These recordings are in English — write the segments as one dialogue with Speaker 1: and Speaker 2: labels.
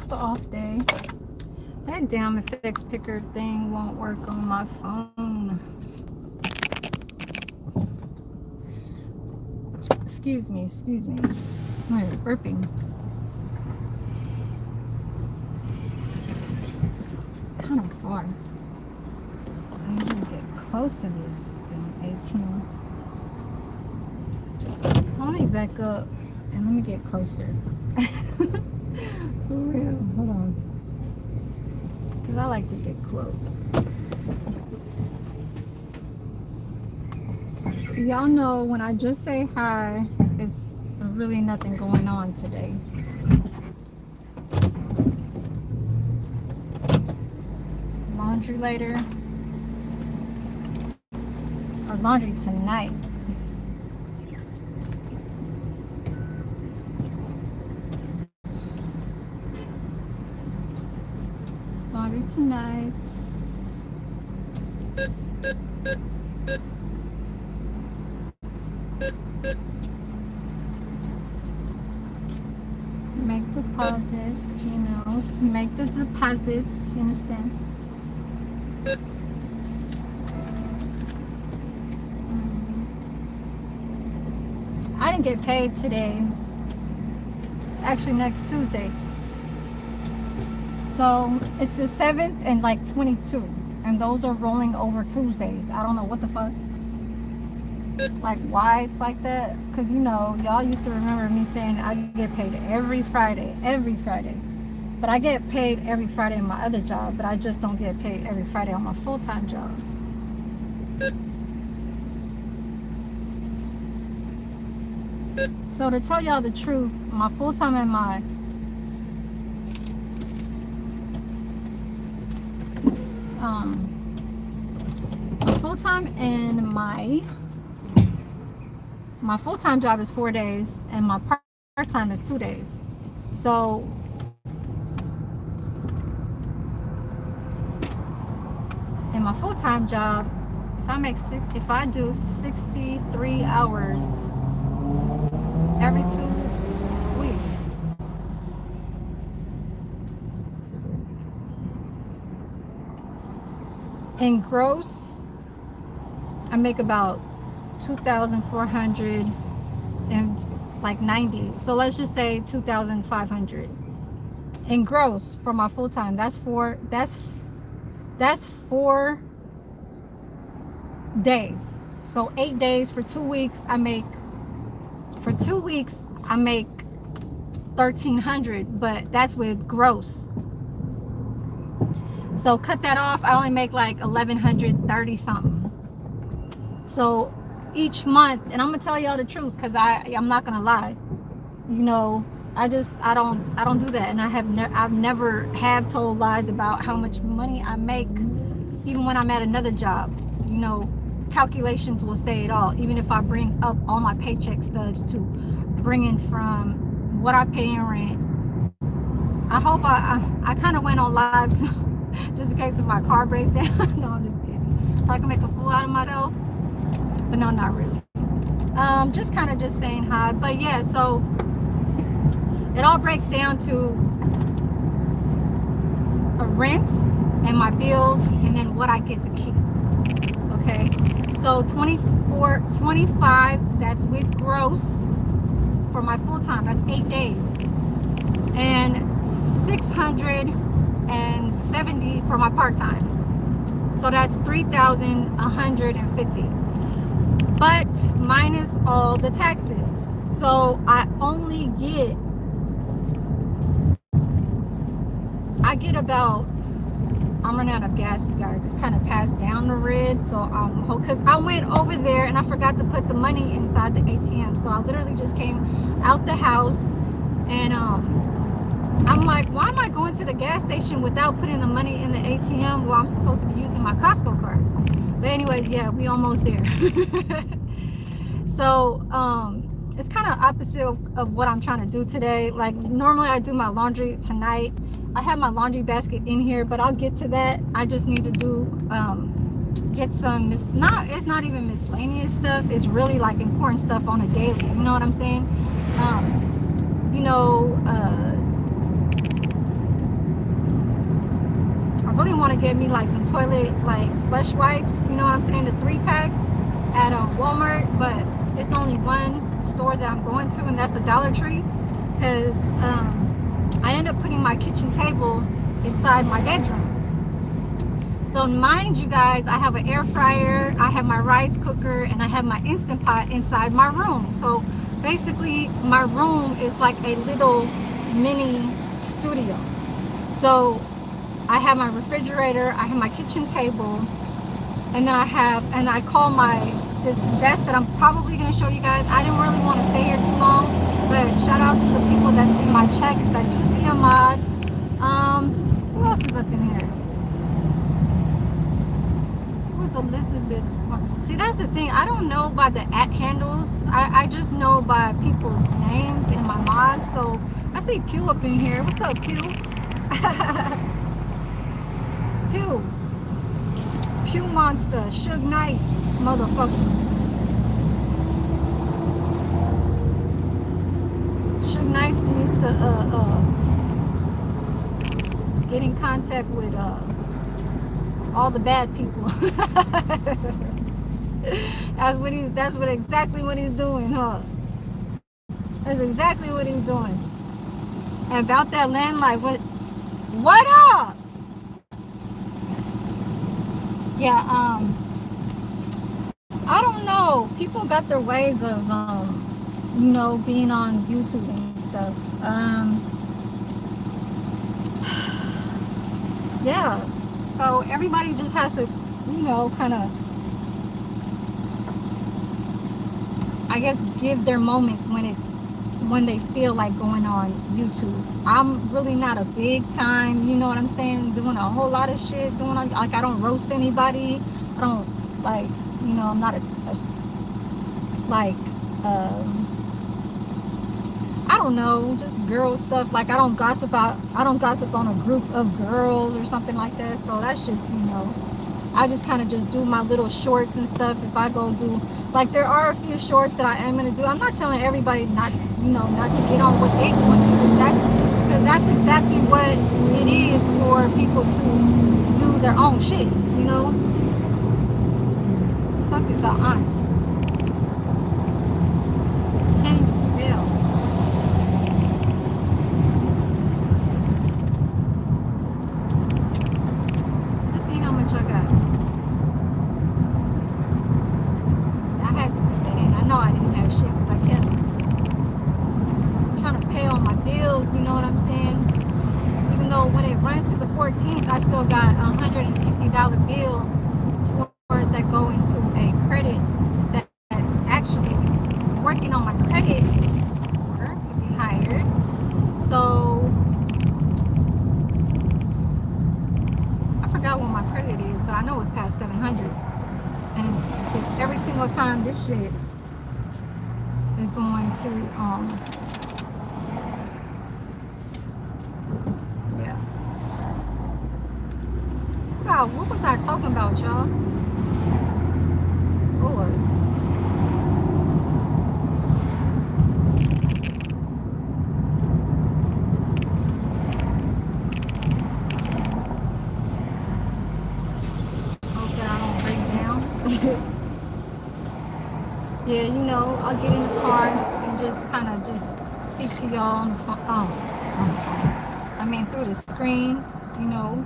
Speaker 1: just an off day. That damn effects picker thing won't work on my phone. Excuse me. I'm burping. Kind of far. I need to get close to this damn 18. Let me back up and let me get closer. For real. Hold on. Because I like to get close. So y'all know when I just say hi, it's really nothing going on today. Laundry later. Or laundry tonight. Laundry tonight. Make deposits, you know, make the deposits, you understand? I didn't get paid today. It's actually next Tuesday. So it's the 7th and like 22. And those are rolling over Tuesdays. I don't know what the fuck. Like why it's like that. Because you know, y'all used to remember me saying I get paid every Friday. But I get paid every Friday in my other job. But I just don't get paid every Friday on my full-time job. So to tell y'all the truth, my full-time and my full-time and my full-time job is 4 days and my part-time is 2 days. So in my full-time job, if I do 63 hours every 2 weeks, in gross, I make about 2,490. So let's just say 2,500 in gross for my full time. That's 4 days. So 8 days for 2 weeks. For 2 weeks I make 1,300, but that's with gross. So cut that off, I only make like 1,130 something. So each month, and I'm gonna tell y'all the truth, because I'm not gonna lie, you know, I don't do that, and I've never have told lies about how much money I make, even when I'm at another job. You know, calculations will say it all. Even if I bring up all my paycheck stubs to bring in from what I pay in rent. I hope I kind of went on live too, just in case if my car breaks down. No, I'm just kidding. So I can make a fool out of myself. But no, not really. Just kind of just saying hi. But yeah, so it all breaks down to a rent and my bills and then what I get to keep. Okay, so 25, that's with gross for my full-time. That's 8 days. And 670 for my part-time. So that's 3,150. But minus all the taxes. So I get about, I'm running out of gas, you guys. It's kind of passed down the red. So because I went over there and I forgot to put the money inside the ATM. So I literally just came out the house and I'm like, why am I going to the gas station without putting the money in the ATM while I'm supposed to be using my Costco card? But anyways, yeah, we almost there. So it's kind of opposite of what I'm trying to do today. Like normally I do my laundry tonight. I have my laundry basket in here, but I'll get to that. I just need to do get some it's not even miscellaneous stuff. It's really like important stuff on a daily. You know what I'm saying? You know, really want to get me like some toilet like flush wipes, you know what I'm saying, the 3-pack at Walmart, but it's only one store that I'm going to, and that's the Dollar Tree, because I end up putting my kitchen table inside my bedroom. So mind you guys, I have an air fryer, I have my rice cooker, and I have my Instant Pot inside my room. So basically my room is like a little mini studio. So I have my refrigerator, I have my kitchen table, and then I call this desk that I'm probably going to show you guys. I didn't really want to stay here too long, but shout out to the people that's in my chat, because I do see a mod. Who else is up in here? Who's Elizabeth? See, that's the thing. I don't know by the handles. I just know by people's names in my mods. So I see Pew up in here. What's up, Pew? Pew Monster, Suge Knight, motherfucker. Suge Knight needs to get in contact with all the bad people. That's exactly what he's doing, huh? That's exactly what he's doing. And about that landline, what up? Yeah, I don't know. People got their ways of, you know, being on YouTube and stuff. Yeah. So everybody just has to, you know, kind of, I guess, give their moments when they feel like going on YouTube. I'm really not a big time, you know what I'm saying, doing a whole lot of shit, like I don't roast anybody. I don't, like, you know, I'm not I don't know, just girl stuff. Like I don't gossip on a group of girls or something like that. So that's just, you know, I just kind of just do my little shorts and stuff. If I go do, like, there are a few shorts that I am going to do. I'm not telling everybody not to get on what they doing, because that's exactly what it is for people to do their own shit, you know. The fuck is our aunt? Can't even spell. Let's see how much I got. I had to put that in. I know I didn't have shit because I kept trying to pay all my bills, you know what I'm saying? Even though when it runs to the 14th, I still got a $160 bill towards that go into a credit that's actually working on my credit score to be higher. So I forgot what my credit is, but I know it's past 700. And it's every single time this shit is going to yeah. God, what was I talking about, y'all? Lord. Hope that I don't break down. Yeah, you know, I'll get in the car and just kind of just speak to y'all on the phone. On the phone. I mean, through the screen, you know,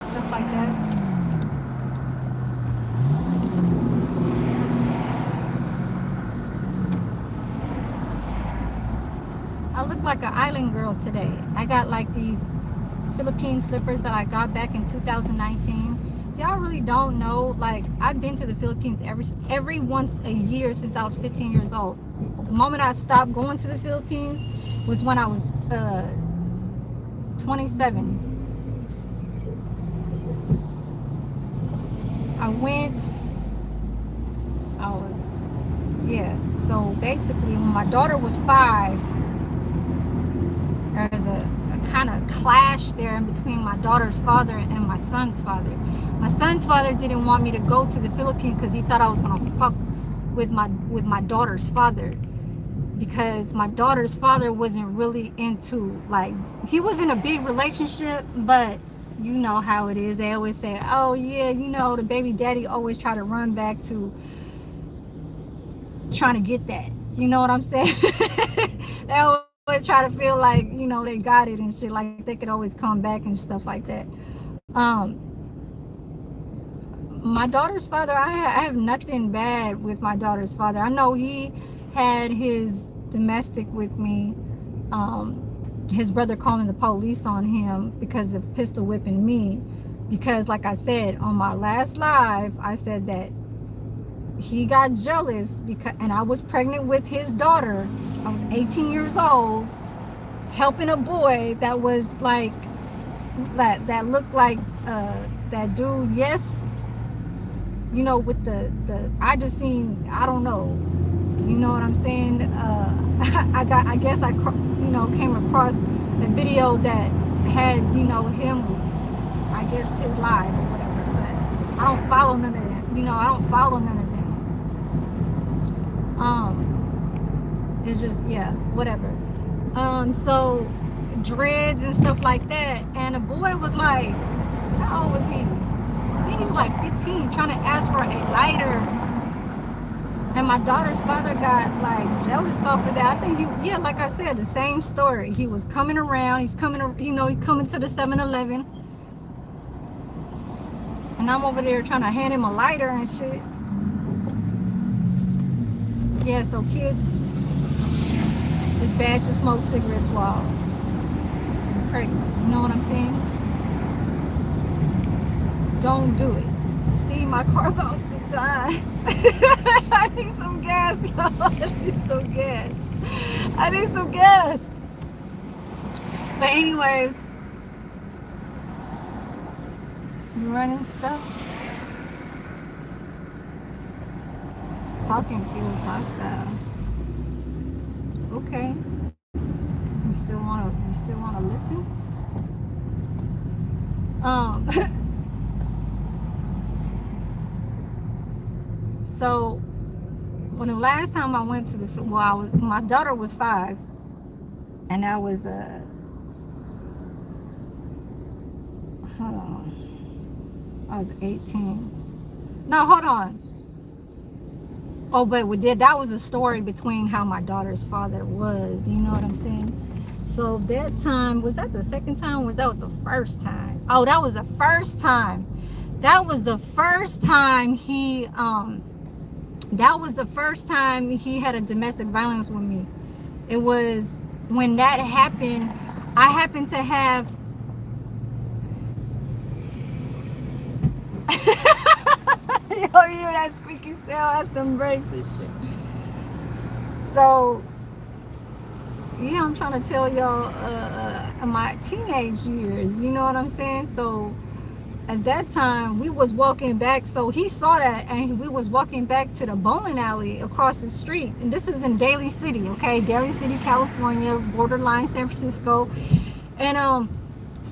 Speaker 1: stuff like that. I look like an island girl today. I got like these Philippine slippers that I got back in 2019. Y'all really don't know, like, I've been to the Philippines every once a year since I was 15 years old. The moment I stopped going to the Philippines was when I was 27. So basically when my daughter was 5, there was a kind of clash there in between my daughter's father and my son's father. My son's father didn't want me to go to the Philippines because he thought I was gonna fuck with my daughter's father. because my daughter's father wasn't really into, like, he was in a big relationship, but you know how it is. They always say, oh yeah, you know, the baby daddy always try to run back to trying to get that. You know what I'm saying? They always try to feel like, you know, they got it and shit, like they could always come back and stuff like that. My daughter's father, I have nothing bad with my daughter's father. I know he had his domestic with me, his brother calling the police on him because of pistol whipping me, because like I said on my last live, I said that he got jealous because, and I was pregnant with his daughter. I was 18 years old, helping a boy that was like that looked like that dude. Yes, you know, with the I just seen, I don't know, you know what I'm saying. I guess I you know, came across a video that had, you know, him, I guess his live or whatever, but I don't follow none of them. You know, I don't follow none of them. It's just, yeah, whatever. So dreads and stuff like that, and the boy was like, how old was he? I think he was like 15, trying to ask for a lighter. And my daughter's father got like jealous off of that. I think he, yeah, like I said, the same story. He was coming around, he's coming, you know, he's coming to the 7-Eleven. And I'm over there trying to hand him a lighter and shit. Yeah, so kids, it's bad to smoke cigarettes while you're pregnant. You know what I'm saying? Don't do it. See, my car about to die. I need some gas, y'all. I need some gas. I need some gas. But anyways, you running stuff. Talking feels hostile. Okay. You still wanna listen? So when the last time I went to the, well, my daughter was 5, and I was hold on, I was 18. No, hold on. Oh, but we did. That was a story between how my daughter's father was. You know what I'm saying? So that time, was that the second time? Or that was the first time? Oh, that was the first time. That was the first time he that was the first time he had a domestic violence with me. It was when that happened. I happened to have yo, you hear that squeaky sound? That's them brakes and shit. So yeah, I'm trying to tell y'all my teenage years, you know what I'm saying? So at that time we was walking back, so he saw that, and we was walking back to the bowling alley across the street, and this is in Daly City, okay? Daly City, California, borderline San Francisco. And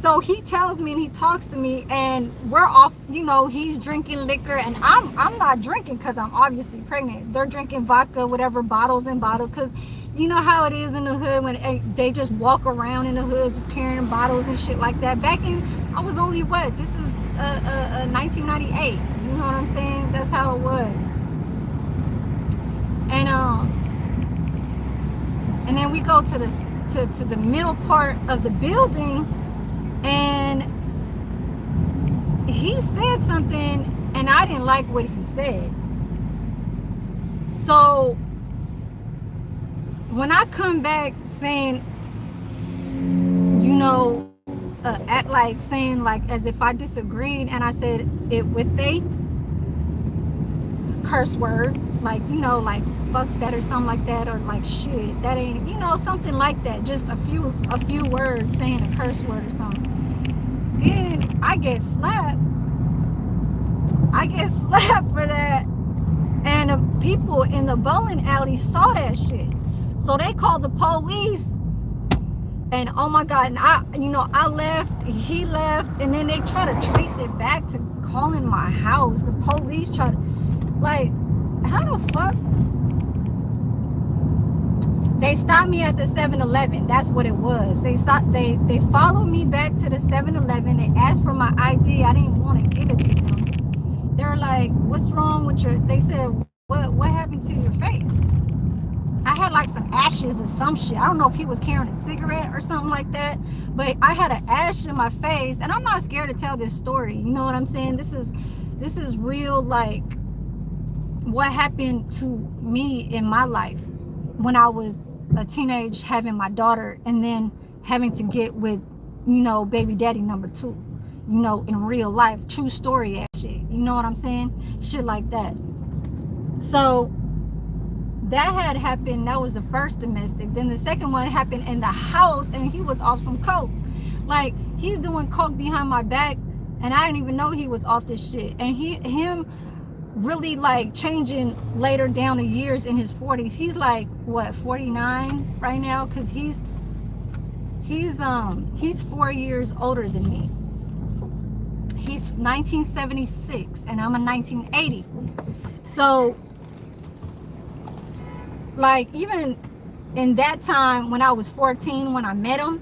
Speaker 1: so he tells me and he talks to me, and we're off, you know, he's drinking liquor, and I'm not drinking because I'm obviously pregnant. They're drinking vodka, whatever, bottles and bottles, because you know how it is in the hood when they just walk around in the hood carrying bottles and shit like that. Back in, I was only, what, this is 1998, you know what I'm saying? That's how it was. And then we go to the middle part of the building, and he said something and I didn't like what he said. So when I come back saying, you know, act like saying like as if I disagreed, and I said it with a curse word, like, you know, like fuck that or something like that, or like shit, that ain't, you know, something like that, just a few words, saying a curse word or something. Then I get slapped for that, and the people in the bowling alley saw that shit, so they called the police. And oh my God, and I left, he left, and then they try to trace it back to calling my house. The police try to, like, how the fuck? They stopped me at the 7-Eleven. That's what it was. They followed me back to the 7-Eleven. They asked for my ID. I didn't want to give it to them. They were like, "What's wrong with your?" They said, "What happened to your face?" I had like some ashes or some shit. I don't know if he was carrying a cigarette or something like that, but I had an ash in my face, and I'm not scared to tell this story. You know what I'm saying? This is real, like what happened to me in my life when I was a teenage, having my daughter, and then having to get with, baby daddy number 2, in real life, true story ass shit. You know what I'm saying? Shit like that. So that had happened. That was the first domestic. Then the second one happened in the house, and he was off some coke. Like, he's doing coke behind my back, and I didn't even know he was off this shit. And him really like changing later down the years in his 40s. He's like, what, 49 right now? Because he's 4 years older than me. He's 1976 and I'm a 1980. So like, even in that time when I was 14, when I met him,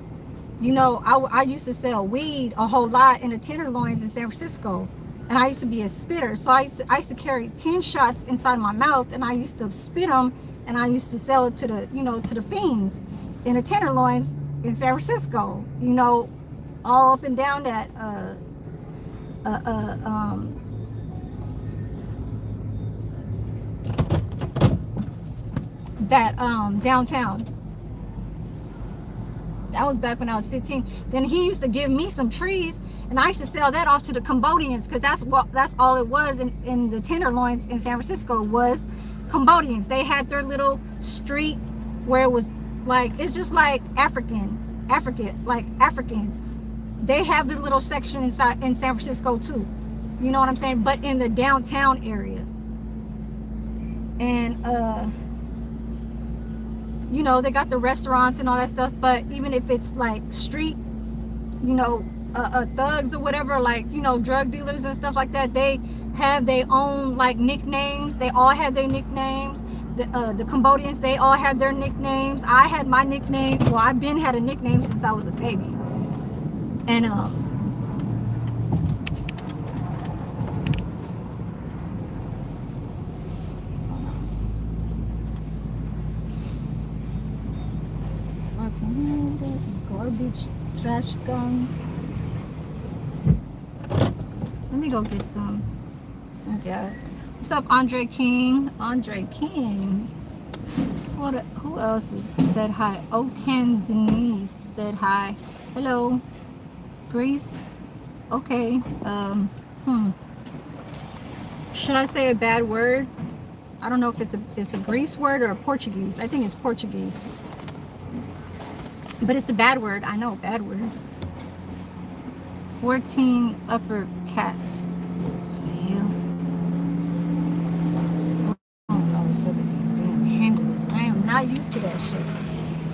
Speaker 1: I used to sell weed a whole lot in the Tenderloins in San Francisco. And I used to be a spitter. So I used to carry 10 shots inside my mouth, and I used to spit them, and I used to sell it to the fiends in the Tenderloins in San Francisco, all up and down that downtown. That was back when I was 15. Then he used to give me some trees, and I used to sell that off to the Cambodians, because that's all it was in the Tenderloins in San Francisco, was Cambodians. They had their little street where it was like, it's just like Africans. They have their little section inside in San Francisco too. You know what I'm saying? But in the downtown area. And they got the restaurants and all that stuff, but even if it's like street, thugs or whatever, like, drug dealers and stuff like that, they have their own like nicknames. They all have their nicknames. The Cambodians, they all had their nicknames. I had my nickname. Well, I've been had a nickname since I was a baby. And garbage trash gun. Let me go get some gas. What's up, Andre King? Andre King. Who else said hi? Oken Denise said hi. Hello. Greece. Okay. Should I say a bad word? I don't know if it's a Greece word or a Portuguese. I think it's Portuguese. But it's a bad word. I know, bad word. 14 upper cat. What the hell? Oh, I'm sick of these damn handles. I am not used to that shit.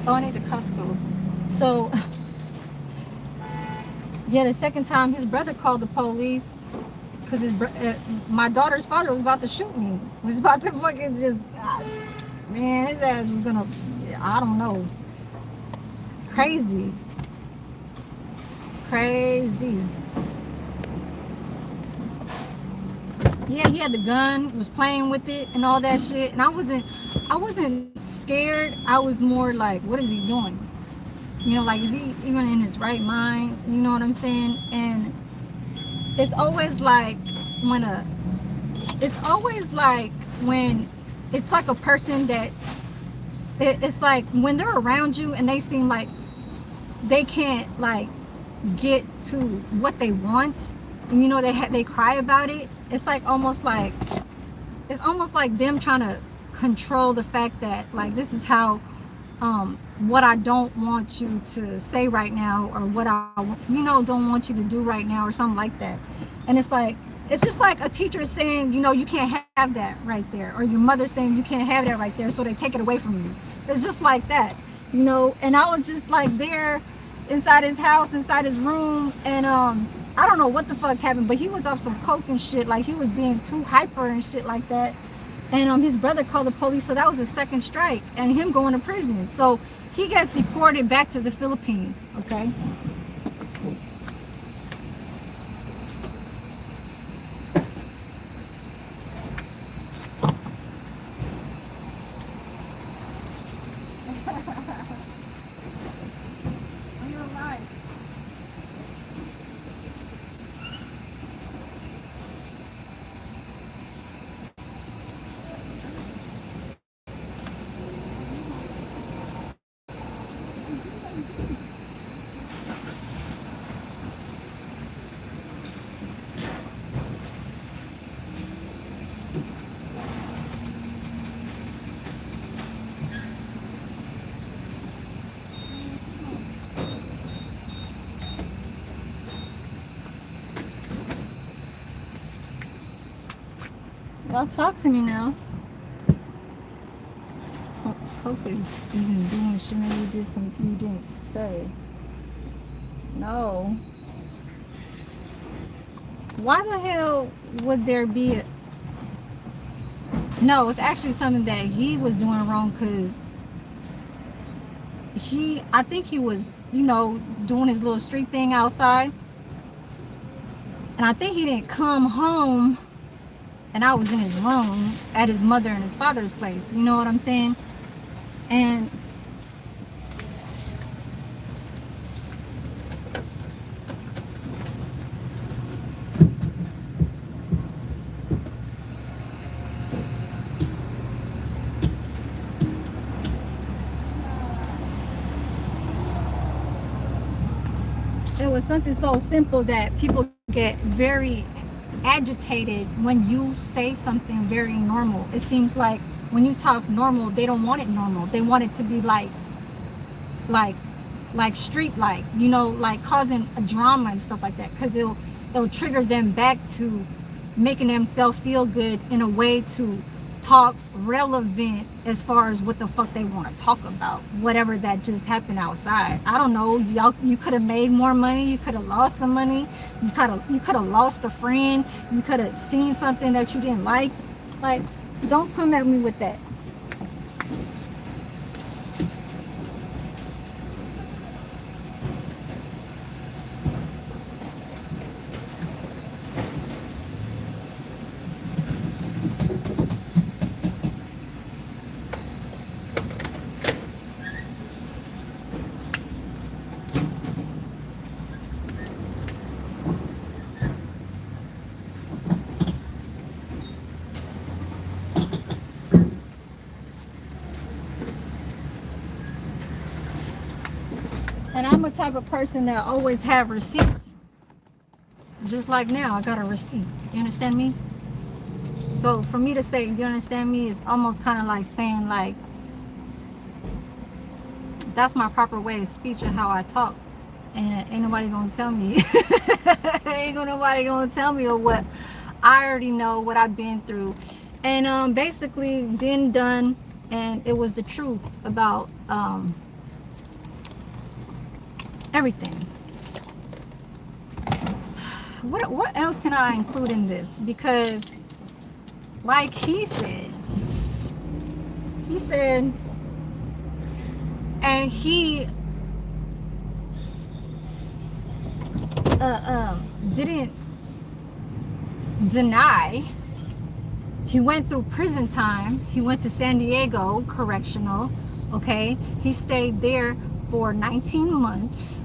Speaker 1: Oh, I need the Costco. So, yeah, the second time his brother called the police because my daughter's father was about to shoot me. He was about to fucking just, man, his ass was gonna, I don't know. Crazy. Yeah, he had the gun, was playing with it and all that shit. And I wasn't scared. I was more like, what is he doing? Like, is he even in his right mind? You know what I'm saying? And it's always like when it's like a person that, it's like when they're around you and they seem like they can't like get to what they want, and they cry about it. It's almost like them trying to control the fact that, like, this is how what I don't want you to say right now, or what I don't want you to do right now, or something like that. And it's just like a teacher saying, you can't have that right there, or your mother saying you can't have that right there, so they take it away from you. It's just like that, and I was just like there inside his house, inside his room, and I don't know what the fuck happened, but he was off some coke and shit. Like, he was being too hyper and shit like that. And his brother called the police, so that was a second strike, and him going to prison. So he gets deported back to the Philippines. Okay. You're alive. Y'all talk to me now. Coke isn't doing shit. Maybe you did some you didn't say. No. Why the hell would there be a... No, it's actually something that he was doing wrong, because I think he was, doing his little street thing outside. And I think he didn't come home, and I was in his room at his mother and his father's place. You know what I'm saying? And it was something so simple that people get very agitated when you say something very normal. It seems like when you talk normal, they don't want it normal. They want it to be like street like causing a drama and stuff like that, because it'll trigger them back to making themselves feel good in a way to talk relevant as far as what the fuck they want to talk about, whatever that just happened outside. I don't know, y'all. You could have made more money, you could have lost some money, you could have lost a friend, you could have seen something that you didn't like. Don't come at me with that. And I'm a type of person that always have receipts. Just like now, I got a receipt. You understand me? So for me to say, you understand me, is almost kind of like saying, like, that's my proper way of speech and how I talk. And ain't nobody gonna tell me. Ain't nobody gonna tell me or what. I already know what I've been through. And basically, done. And it was the truth about everything. What else can I include in this? Because like he said, and he didn't deny. He went through prison time. He went to San Diego Correctional. Okay, he stayed there for 19 months.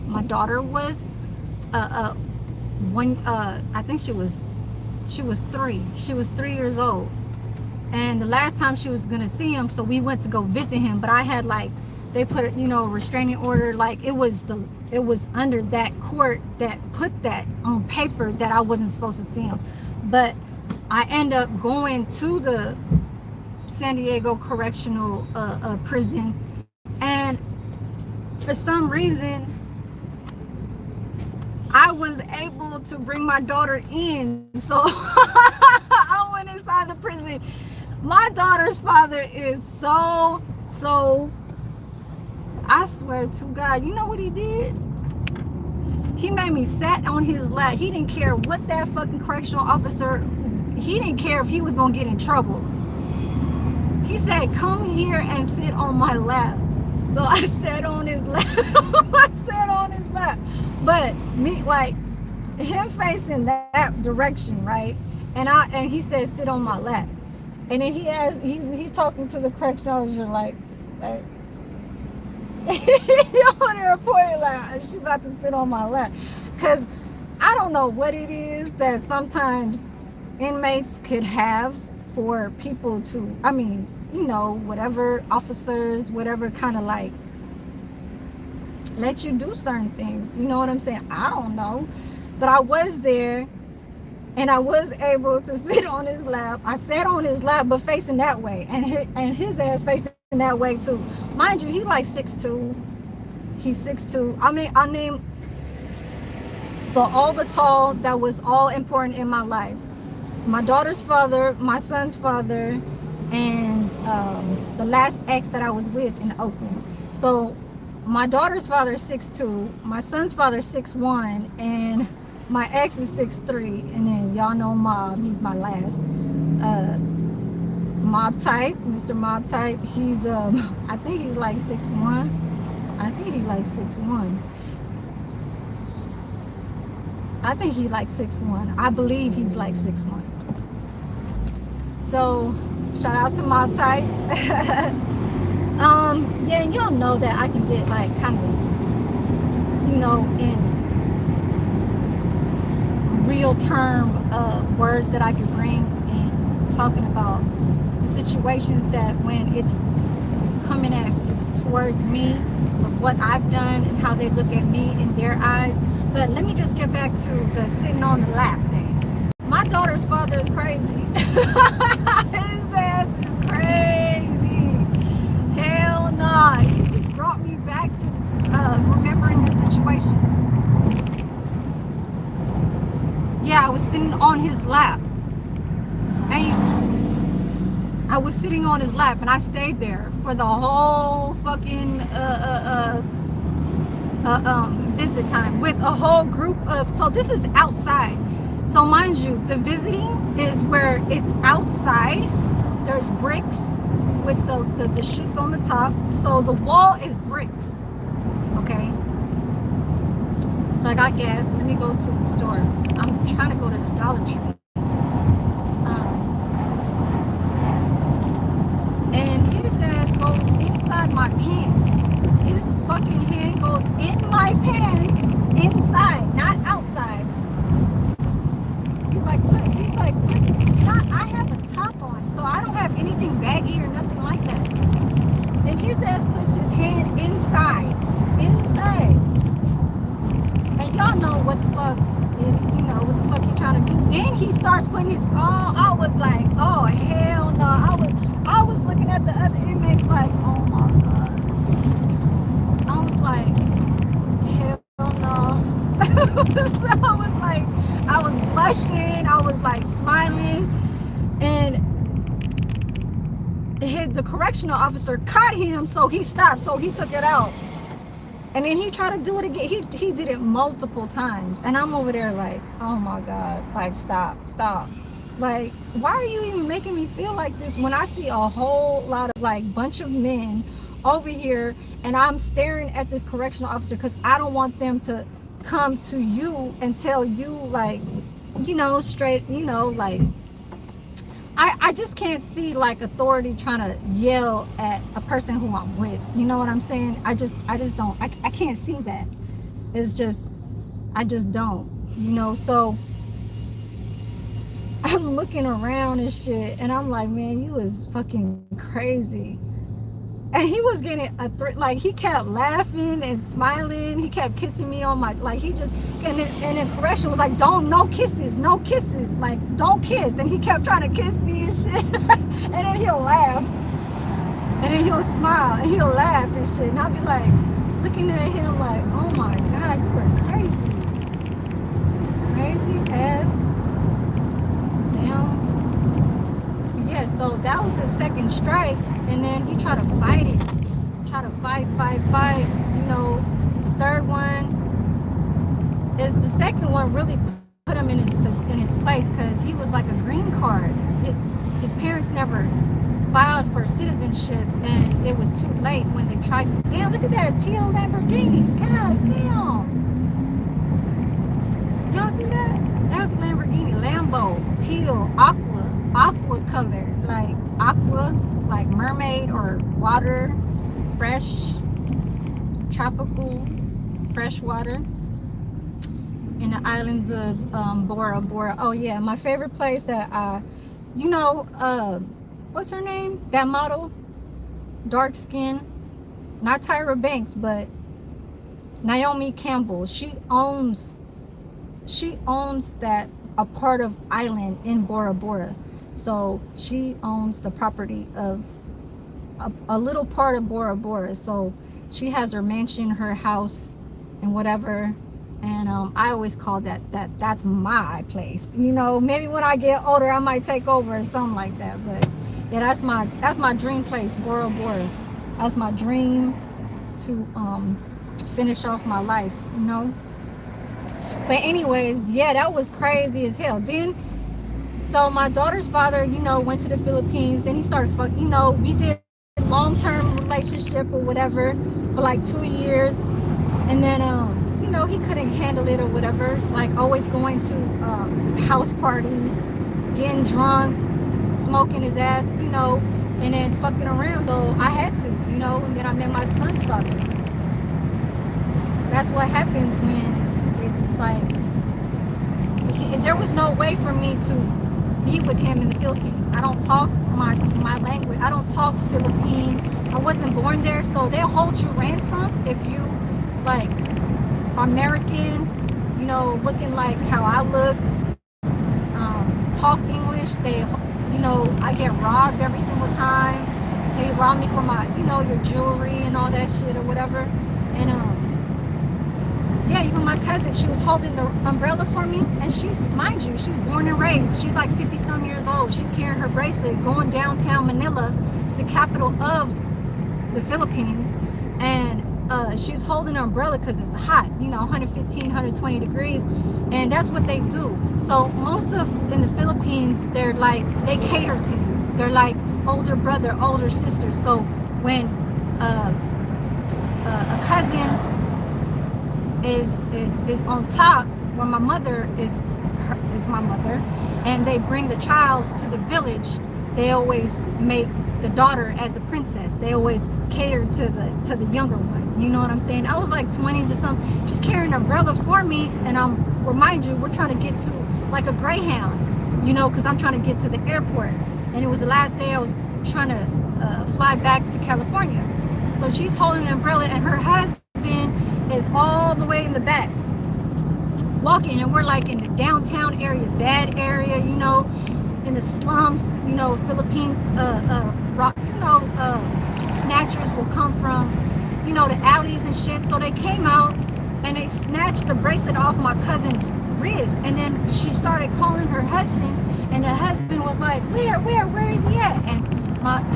Speaker 1: My daughter was I think she was 3. She was 3 years old, and the last time she was gonna see him, so we went to go visit him. But I had, like, they put a restraining order. Like, it was under that court that put that on paper that I wasn't supposed to see him. But I end up going to the San Diego Correctional prison, and for some reason I was able to bring my daughter in. So I went inside the prison. My daughter's father is so, I swear to God, you know what he did? He made me sat on his lap. He didn't care what that fucking correctional officer, he didn't care if he was gonna get in trouble. He said, come here and sit on my lap. So I sat on his lap. I sat on his lap. But me, like, him facing that direction, right? And he said, sit on my lap. And then he's talking to the correctional officer like you're on her point like, she about to sit on my lap. Because I don't know what it is that sometimes inmates could have for people to, I mean, you know, whatever officers, whatever kind of like let you do certain things. You know what I'm saying? I don't know. But I was there and I was able to sit on his lap. I sat on his lap, but facing that way, and his ass facing that way too. Mind you, he's like 6'2". He's 6'2". I mean, all the tall that was all important in my life. My daughter's father, my son's father, and the last ex that I was with in Oakland. So my daughter's father is 6'2", my son's father is 6'1", and my ex is 6'3", and then y'all know Mob, he's my last. Mob type, Mr. Mob type, he's I think he's like 6'1". I think he's like 6'1". I think he's like 6'1". I believe he's like 6'1". So shout out to Mob type. Yeah, and y'all know that I can get like kind of, you know, in real term words that I can bring and talking about the situations that when it's coming at towards me of what I've done and how they look at me in their eyes. But let me just get back to the sitting on the lap thing. My daughter's father is crazy. His ass is crazy. Hell nah. He just brought me back to remembering the situation. Yeah, I was sitting on his lap. And I was sitting on his lap and I stayed there for the whole fucking visit time with a whole group of, so this is outside. So mind you, the visiting is where it's outside. There's bricks with the shits on the top. So the wall is bricks. Okay. So I got gas. Let me go to the store. I'm trying to go to the Dollar Tree. And his ass goes inside my pants. His fucking hand goes in my pants, inside, not outside. He's like, I have a top on, so I don't have anything baggy or nothing like that. And his ass puts his hand inside. And y'all know what the fuck, you know, what the fuck he trying to do. Then he starts putting his, I was like, oh, hell no. I was looking at the other inmates like, oh my God. I was like, hell no. So I was blushing, I was like smiling, and the correctional officer caught him, so he stopped, so he took it out. And then he tried to do it again. He did it multiple times. And I'm over there like, oh my God, like stop. Like, why are you even making me feel like this when I see a whole lot of like bunch of men over here and I'm staring at this correctional officer because I don't want them to come to you and tell you like, you know, straight, you know, like, I just can't see like authority trying to yell at a person who I'm with. You know what I'm saying? I just don't, I can't see that. It's just, I just don't, you know? So I'm looking around and shit and I'm like, man, you is fucking crazy. And he was getting like he kept laughing and smiling. He kept kissing me on my, like he just, and then correction was like, no kisses, like don't kiss. And he kept trying to kiss me and shit. And then he'll laugh. And then he'll smile and he'll laugh and shit. And I'll be like, looking at him like, oh my God, you were crazy. Crazy ass. Damn. Yeah, so that was his second strike. And then he tried to fight it. Fight. You know, the third one is the second one really put him in his place because he was like a green card. His parents never filed for citizenship, and it was too late when they tried to. Damn, look at that teal Lamborghini. God damn. Y'all see that? That was a Lamborghini. Lambo. Teal. Aqua color. Like aqua, like mermaid or water. Fresh. Tropical. Fresh water. In the islands of Bora Bora. Oh yeah, my favorite place that what's her name? That model, dark skin, not Tyra Banks, but Naomi Campbell. She owns that a part of island in Bora Bora. So she owns the property of a little part of Bora Bora. So she has her mansion, her house, and whatever. And I always call that's my place. Maybe when I get older, I might take over or something like that. But yeah, that's my dream place, Bora Bora. That's my dream to finish off my life. But anyways, yeah, that was crazy as hell. Then, so my daughter's father, went to the Philippines. Then he started we did long-term relationship or whatever for like 2 years, and then he couldn't handle it or whatever, like always going to house parties, getting drunk, smoking his ass, and then fucking around. So I had to, and then I met my son's father. That's what happens when it's like, there was no way for me to be with him in the Philippines. I don't talk my language. I don't talk Philippine. I wasn't born there, so they'll hold you ransom if you like American, looking like how I look, talk English. I get robbed every single time. They rob me for my, your jewelry and all that shit or whatever. And yeah, even my cousin, she was holding the umbrella for me, and mind you, she's born and raised. She's like 50-some years old. She's carrying her bracelet, going downtown Manila, the capital of the Philippines, and she was holding an umbrella because it's hot, 115, 120 degrees, and that's what they do. So most of in the Philippines, they're like, they cater to you. They're like older brother, older sister. So when a cousin is on top, when my mother is my mother, and they bring the child to the village, they always make the daughter as a princess. They always cater to the younger one. You know what I'm saying? I was like 20s or something. She's carrying an umbrella for me, and remind you, we're trying to get to like a Greyhound, because I'm trying to get to the airport, and it was the last day I was trying to fly back to California. So she's holding an umbrella, and her husband is all the way in the back walking, and we're like in the downtown area, bad area, in the slums, Philippine snatchers will come from, the alleys and shit. So they came out and they snatched the bracelet off my cousin's wrist, and then she started calling her husband, and the husband was like, where is he at? And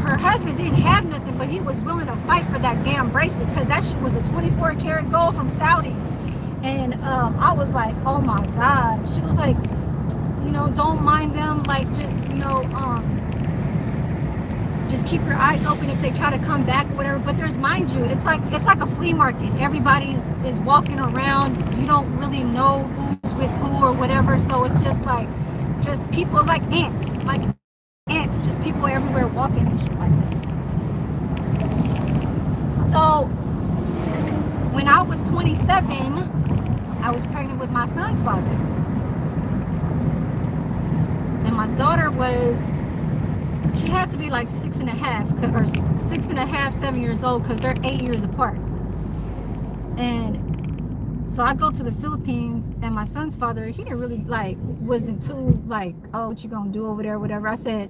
Speaker 1: her husband didn't have nothing, but he was willing to fight for that damn bracelet, because that shit was a 24 karat gold from Saudi. And I was like, oh my God. She was like, don't mind them, like just keep your eyes open if they try to come back or whatever. But there's, mind you, it's like a flea market. Everybody is walking around. You don't really know who's with who or whatever. So it's just people, like ants, just people everywhere walking and shit like that. So when I was 27, I was pregnant with my son's father. And my daughter she had to be like 6.5 or 6.5, 7 years old, because they're 8 years apart. And so I go to the Philippines, and my son's father, he didn't really wasn't too oh, what you gonna do over there, whatever. I said,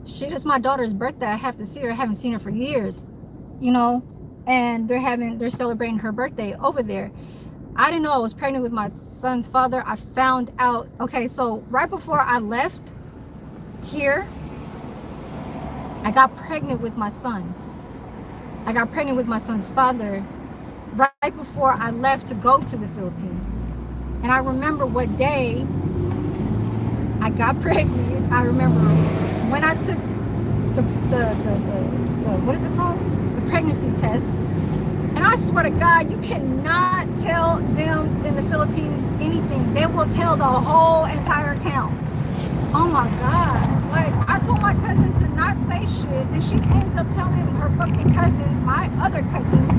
Speaker 1: shit, it's my daughter's birthday. I have to see her. I haven't seen her for years, and they're celebrating her birthday over there. I didn't know I was pregnant with my son's father. I found out, okay, so right before I left here, I got pregnant with my son. I got pregnant with my son's father right before I left to go to the Philippines. And I remember what day I got pregnant. I remember when I took the what is it called? The pregnancy test. And I swear to God, you cannot tell them in the Philippines anything. They will tell the whole entire town. Oh my God. Like, I told my cousin to not say shit, and she ends up telling her fucking cousins, my other cousins,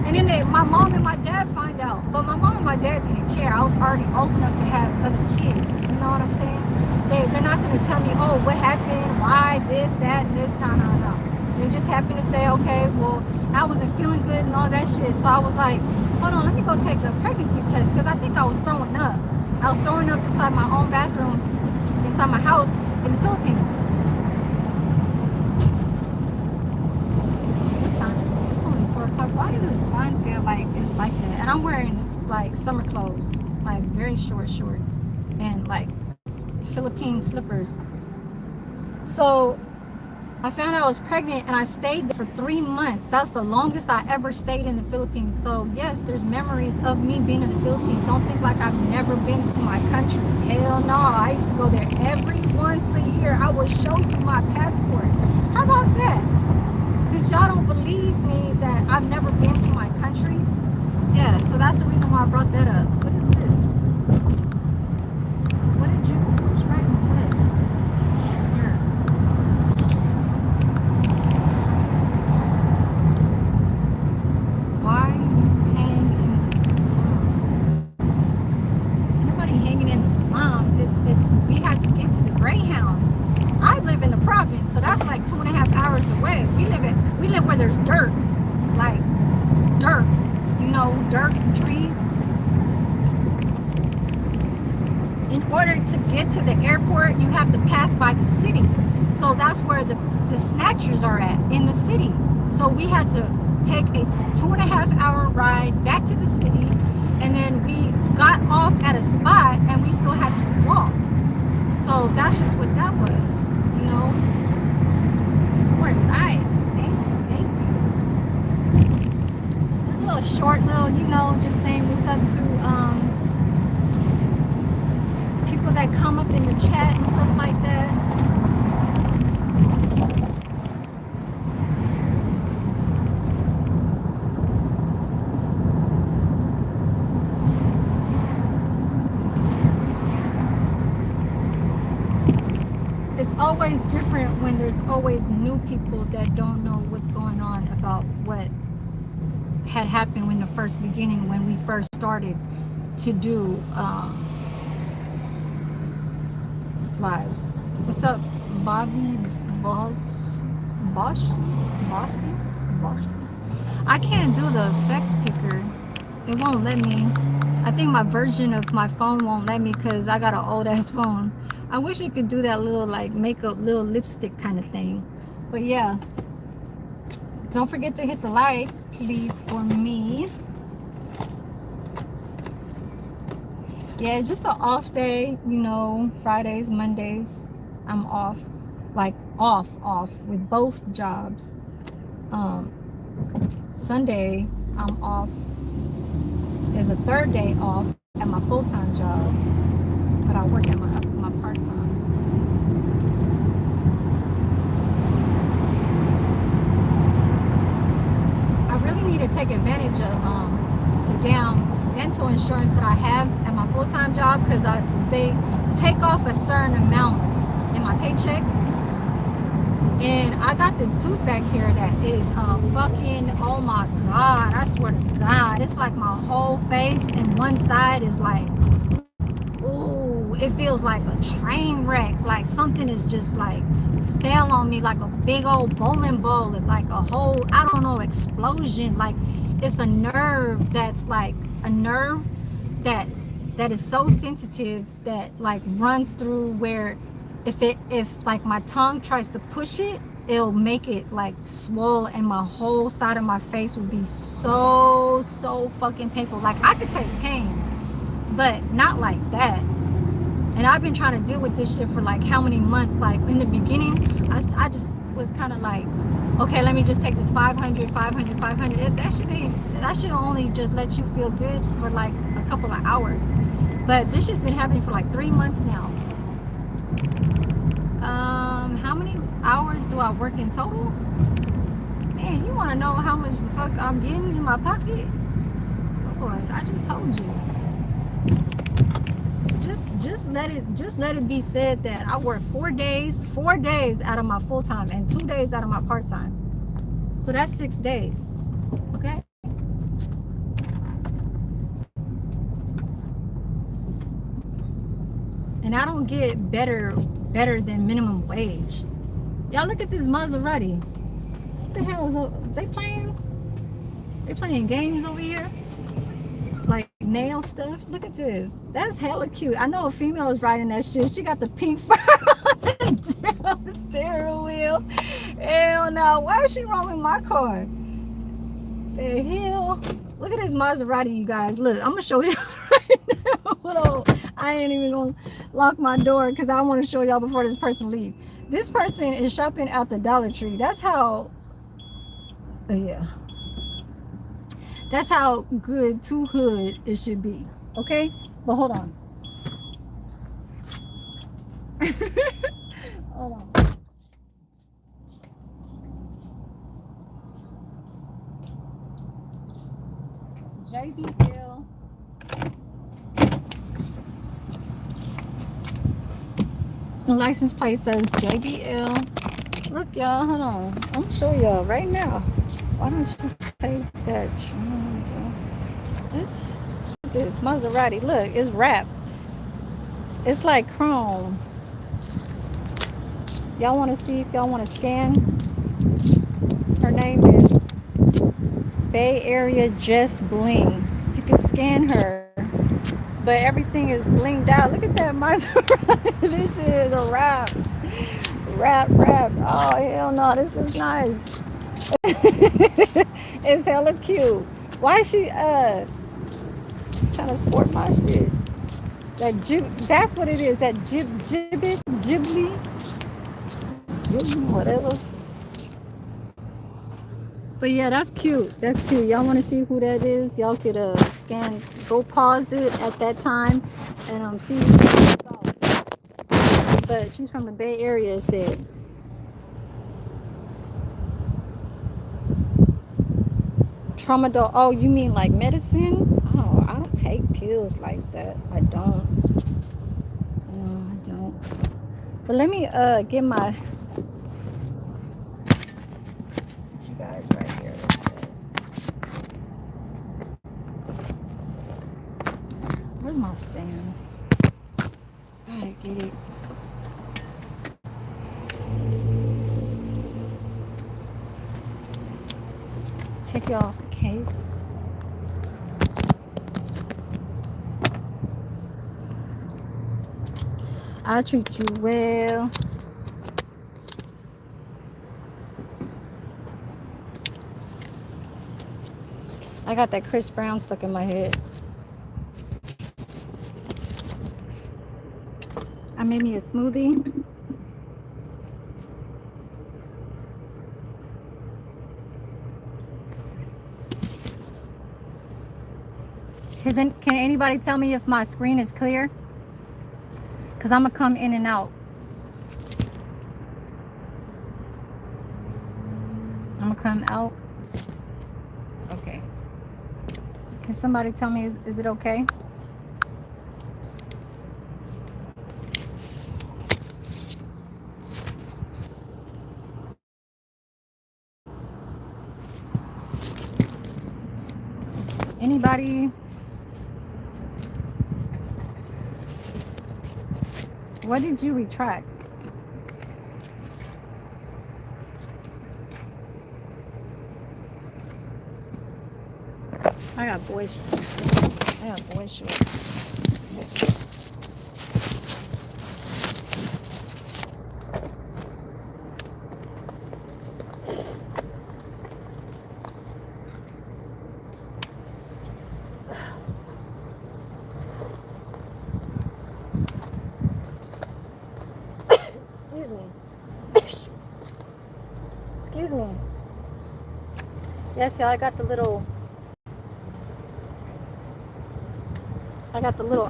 Speaker 1: and then my mom and my dad find out. But my mom and my dad didn't care. I was already old enough to have other kids. You know what I'm saying? They're not going to tell me, oh, what happened, why, this, that, and this. No. They just happened to say, okay, well, I wasn't feeling good and all that shit. So I was like, hold on, let me go take a pregnancy test, because I think I was throwing up. I was throwing up inside my own bathroom, inside my house in the Philippines. What time is it? It's only 4 o'clock. Why does the sun feel like it's like that? And I'm wearing like summer clothes, like very short shorts and like Philippine slippers. So I found out I was pregnant, and I stayed there for 3 months. That's the longest I ever stayed in the Philippines. So yes, there's memories of me being in the Philippines. Don't think like I've never been to my country. Hell no, I used to go there every once a year. I will show you my passport. How about that? Since y'all don't believe me that I've never been to my country, yeah, so that's the reason why I brought that up. What is this? What did you, who's writing what? Here. Why you hang in the slums? Anybody hanging in the slums? It's we had to get to the Greyhound. I live in the province, so that's like 2.5 hours away. We live where there's dirt, like dirt, dirt, trees. In order to get to the airport, you have to pass by the city. So that's where the snatchers are at, in the city. So we had to take a 2.5-hour ride back to the city, and then we got off at a spot, and we still had to walk. So that's just what that was, 4 nights. Thank you. It's a little short, just saying what's up to people that come up in the chat and stuff like that. It's always different when there's always new people that don't know what's going on about what had happened in the first beginning, when we first started to do lives. What's up, Bobby Bossy? I can't do the effects picker. It won't let me. I think my version of my phone won't let me because I got an old ass phone. I wish you could do that little like makeup, little lipstick kind of thing. But yeah, don't forget to hit the like, please, for me. Yeah, just an off day, Fridays, Mondays, I'm off, like off with both jobs. Sunday, I'm off. There's a third day off at my full-time job, but I work at my part-time. I really need to take advantage of the damn dental insurance that I have at my full-time job, because they take off a certain amount in my paycheck. And I got this tooth back here that is fucking, oh my God, I swear to God, it's like my whole face, and one side is like, ooh, it feels like a train wreck, like something is just like fell on me like a big old bowling ball, like a whole, I don't know, explosion. Like it's a nerve that's like a nerve that is so sensitive that like runs through, where if like my tongue tries to push it, it'll make it like swell, and my whole side of my face would be so fucking painful. Like I could take pain, but not like that. And I've been trying to deal with this shit for like how many months. Like in the beginning, I just was kind of like, okay, let me just take this 500. That should only just let you feel good for like a couple of hours. But this has been happening for like 3 months now. How many hours do I work in total? Man, you want to know how much the fuck I'm getting in my pocket? Boy, I just told you. Just let it be said that I work 4 days out of my full time and 2 days out of my part time. So that's 6 days. Okay. And I don't get better than minimum wage. Y'all look at this Maserati. What the hell is they playing? They playing games over here? Like nail stuff. Look at this. That's hella cute. I know a female is riding that shit. She got the pink fur on the steering wheel. Hell no. Why is she rolling my car? The hell? Look at this Maserati, you guys. Look, I'm gonna show you right now. Hold on. I ain't even gonna lock my door because I want to show y'all before this person leave. This person is shopping at the Dollar Tree. That's how. Yeah. That's how good to hood it should be. Okay? But hold on. Hold on. JBL. The license plate says JBL. Look, y'all, hold on. I'm gonna show y'all right now. Why don't you take that? Let's this Maserati. Look, it's wrapped. It's like chrome. Y'all want to see if y'all want to scan? Her name is Bay Area Just Bling. You can scan her, but everything is blinged out. Look at that Maserati. This is a wrap. Wrap. Oh, hell no. This is nice. It's hella cute. Why is she trying to sport my shit? That's what it is. That ghibli, whatever. But yeah, that's cute. That's cute. Y'all want to see who that is? Y'all could scan, go pause it at that time, and see. But she's from the Bay Area. It said. Tramadol. Oh, you mean like medicine? Oh, I don't take pills like that. I don't. No, I don't. But let me get my. You guys right here. Where's my stand? I get it. Take it off the case. I treat you well. I got that Chris Brown stuck in my head. I made me a smoothie. Can anybody tell me if my screen is clear? Because I'm going to come in and out. I'm going to come out. Okay. Can somebody tell me, is it okay? Anybody? What did you retract? I got boy shorts. Excuse me. Yes, y'all, I got the little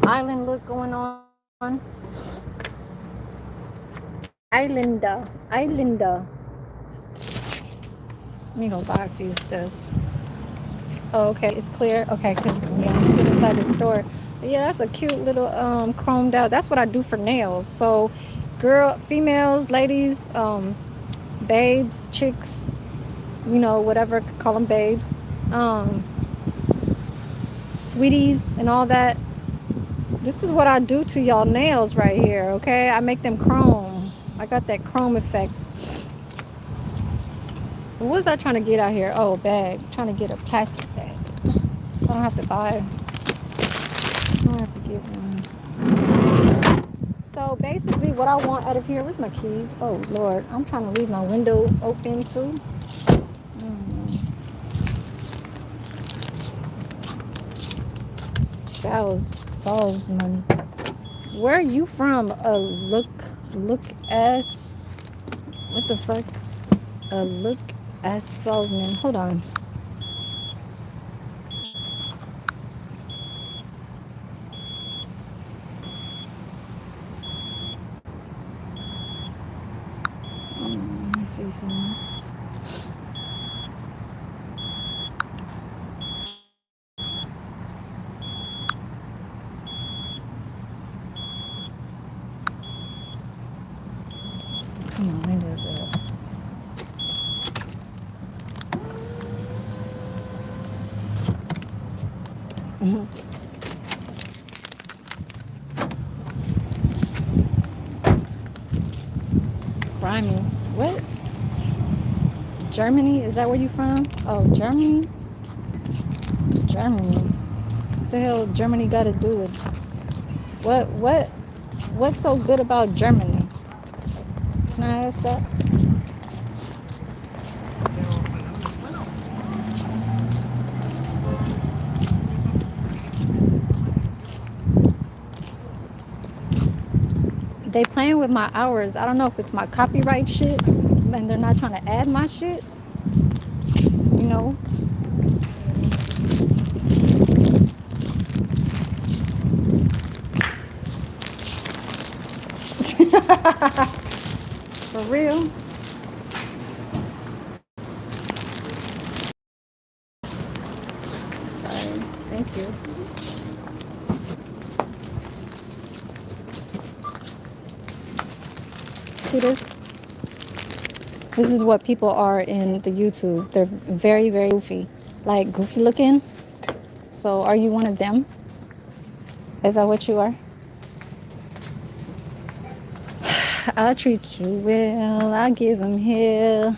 Speaker 1: island look going on. Islander. Islander. Let me go buy a few stuff. Oh, okay, it's clear. Okay, because yeah, I'm get inside the store. But yeah, that's a cute little chromed out. That's what I do for nails. So, females, ladies, babes, chicks, whatever, call them babes, um, sweeties, and all that. This is what I do to y'all nails right here. Okay, I make them chrome. I got that chrome effect. What was I trying to get out here? Oh, a bag. I'm trying to get a plastic bag. So I don't have to buy. I don't have to get one. So basically, what I want out of here. Where's my keys? Oh Lord, I'm trying to leave my window open too. Solves money. Where are you from? Look as what the fuck? Look as salesman. Hold on. Let me see something. Come on, windows up. Grimy. What? Germany? Is that where you from? Oh, Germany? Germany. What the hell Germany got to do with what's so good about Germany? Can I ask that? They playing with my hours. I don't know if it's my copyright shit and they're not trying to add my shit. You know? For real. Sorry. Thank you. See this? This is what people are in the YouTube. They're very, very goofy. Like goofy looking. So are you one of them? Is that what you are? I'll treat you well. I'll give them hell.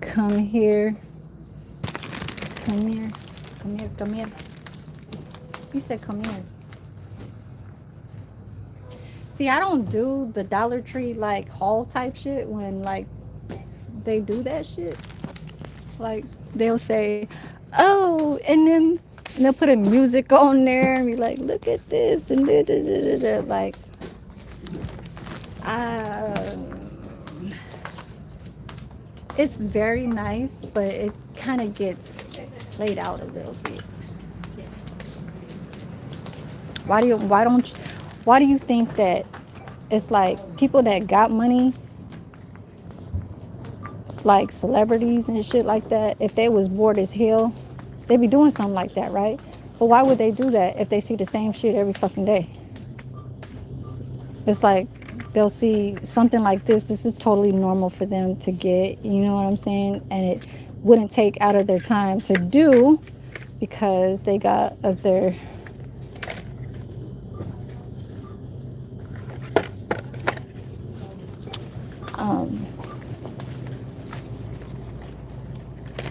Speaker 1: Come here. Come here. Come here. Come here. He said come here. See, I don't do the Dollar Tree like haul type shit when like they do that shit. Like they'll say, oh, and then they'll put a music on there and be like, look at this and da, da, da, da, da. Like it's very nice, but it kind of gets played out a little bit. Why do you think that it's like people that got money, like celebrities and shit like that, if they was bored as hell, they'd be doing something like that, right? But why would they do that if they see the same shit every fucking day? It's like they'll see something like this. This is totally normal for them to get, you know what I'm saying? And it wouldn't take out of their time to do because they got other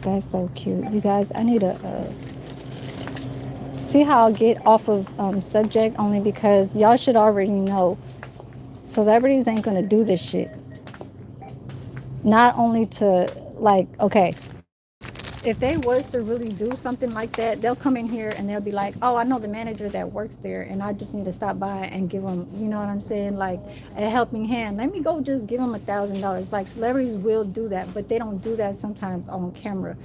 Speaker 1: that's so cute. You guys, I need to see how I'll get off of subject only because y'all should already know celebrities ain't gonna do this shit. Not only to like, okay, if they was to really do something like that, they'll come in here and they'll be like, oh, I know the manager that works there and I just need to stop by and give them, you know what I'm saying, like a helping hand. Let me go just give them $1,000. Like celebrities will do that, but they don't do that sometimes on camera.